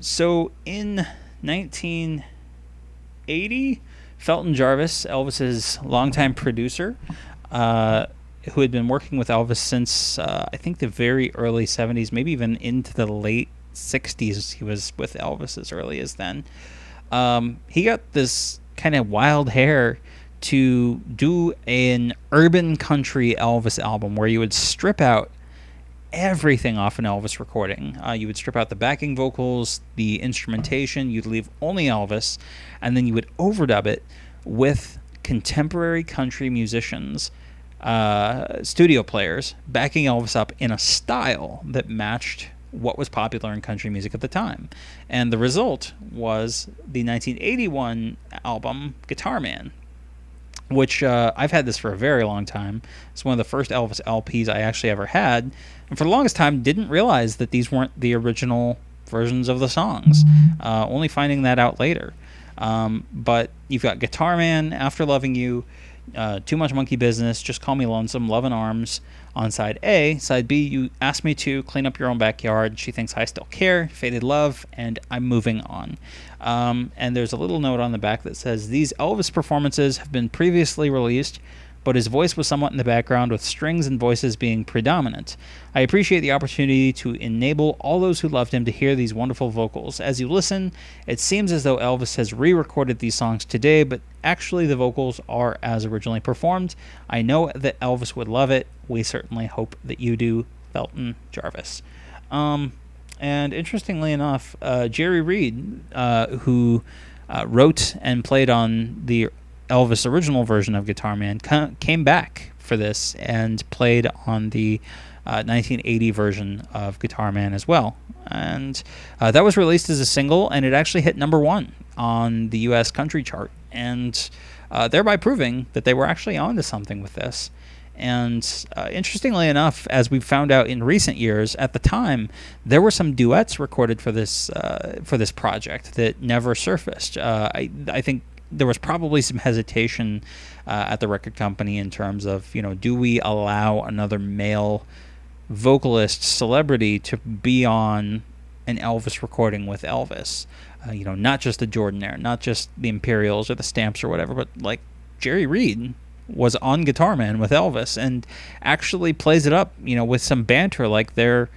So in 1980, Felton Jarvis, Elvis's longtime producer, uh, who had been working with Elvis since I think the very early 70s, maybe even into the late 60s, he was with Elvis as early as then. He got this kind of wild hair to do an urban country Elvis album where you would strip out everything off an Elvis recording. You would strip out the backing vocals, the instrumentation, you'd leave only Elvis, and then you would overdub it with contemporary country musicians, studio players, backing Elvis up in a style that matched what was popular in country music at the time. And the result was the 1981 album Guitar Man, which I've had this for a very long time. It's one of the first Elvis LPs I actually ever had, and for the longest time didn't realize that these weren't the original versions of the songs, only finding that out later. But you've got Guitar Man, After Loving You, Too Much Monkey Business, Just Call Me Lonesome, Love and Arms on side A. Side B, You Asked Me to, Clean Up Your Own Backyard, She Thinks I Still Care, Faded Love, and I'm Moving On. And there's a little note on the back that says, these Elvis performances have been previously released, but his voice was somewhat in the background, with strings and voices being predominant. I appreciate the opportunity to enable all those who loved him to hear these wonderful vocals. As you listen, it seems as though Elvis has re-recorded these songs today, but actually the vocals are as originally performed. I know that Elvis would love it. We certainly hope that you do, Felton Jarvis. And interestingly enough, Jerry Reed, who wrote and played on the Elvis original version of Guitar Man, came back for this and played on the 1980 version of Guitar Man as well. And that was released as a single, and it actually hit #1 on the U.S. country chart, and thereby proving that they were actually onto something with this. And interestingly enough, as we've found out in recent years, at the time there were some duets recorded for this project that never surfaced. I think there was probably some hesitation at the record company in terms of, do we allow another male vocalist celebrity to be on an Elvis recording with Elvis? Not just the Jordanaire, not just the Imperials or the Stamps or whatever, but like Jerry Reed was on Guitar Man with Elvis and actually plays it up, with some banter, like they're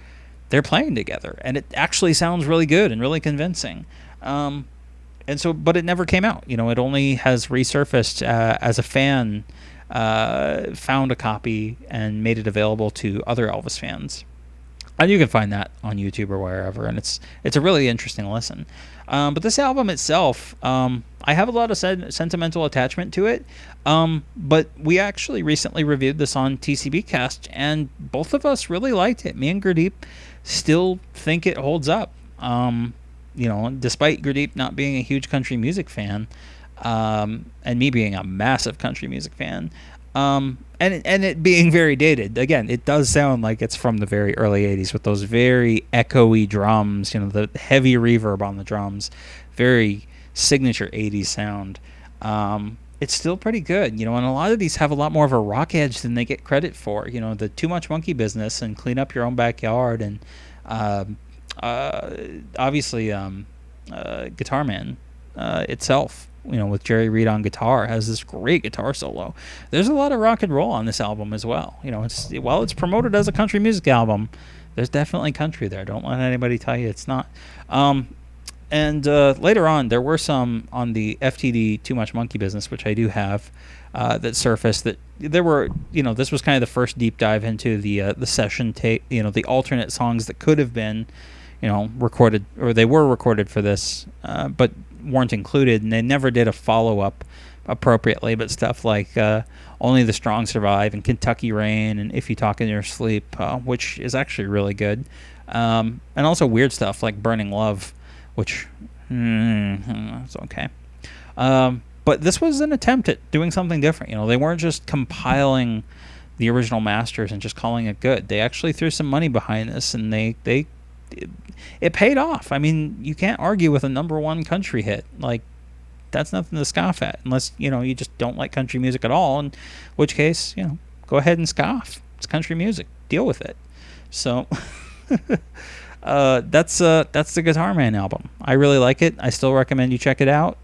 playing together, and it actually sounds really good and really convincing. And so, but it never came out. It only has resurfaced as a fan found a copy and made it available to other Elvis fans. And you can find that on YouTube or wherever, and it's a really interesting listen. But this album itself, I have a lot of sentimental attachment to it. But we actually recently reviewed this on TCB Cast, and both of us really liked it. Me and Gurdeep still think it holds up. Despite Gurdeep not being a huge country music fan, and me being a massive country music fan, and it being very dated. Again, it does sound like it's from the very early 80s with those very echoey drums, the heavy reverb on the drums, very signature 80s sound. It's still pretty good, and a lot of these have a lot more of a rock edge than they get credit for. The Too Much Monkey Business and Clean Up Your Own Backyard, and obviously Guitar Man itself, with Jerry Reed on guitar, has this great guitar solo. There's a lot of rock and roll on this album as well. While it's promoted as a country music album, there's definitely country there. Don't let anybody tell you it's not. And later on, there were some on the FTD Too Much Monkey Business, which I do have, that surfaced. That there were, this was kind of the first deep dive into the session tape, the alternate songs that could have been, recorded, or they were recorded for this, but weren't included, and they never did a follow-up appropriately. But stuff like Only the Strong Survive and Kentucky Rain and If You Talk in Your Sleep, which is actually really good, and also weird stuff like Burning Love, which it's okay. But this was an attempt at doing something different. They weren't just compiling the original masters and just calling it good. They actually threw some money behind this, and it paid off. I mean, you can't argue with a #1 country hit. Like, that's nothing to scoff at, unless you just don't like country music at all, in which case, go ahead and scoff. It's country music. Deal with it. So That's the Guitar Man album. I really like it. I still recommend you check it out.